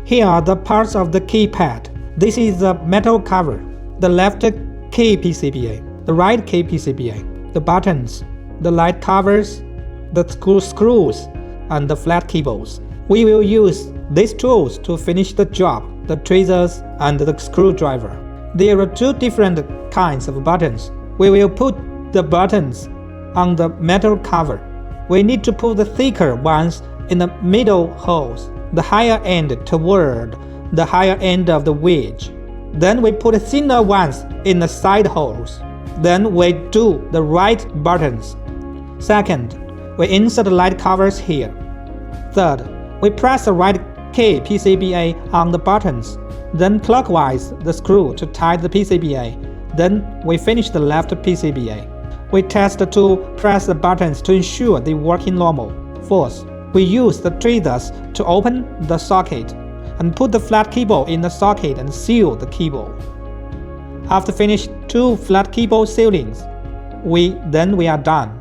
Here are the parts of the keypad. This is the metal cover, the left key PCBA, the right key PCBA, the buttons, the light covers, the screws, and the flat keyboards. We will use these tools to finish the job, the tweezers and the screwdriver. There are two different kinds of buttons. We will put the buttons on the metal cover. We need to put the thicker ones in the middle holes, the higher end toward the higher end of the wedge. Then we put thinner ones in the side holes. Then we do the right buttons. Second, we insert the light covers here. Third, we press the right key PCBA on the buttons, then clockwise the screw to tighten the PCBA. Then we finish the left PCBA. We test to press the buttons to ensure they work normal. Fourth, we use the tweezers to open the socket and put the flat keyboard in the socket and seal the keyboard. After finish 2 flat keyboard sealings, we are done.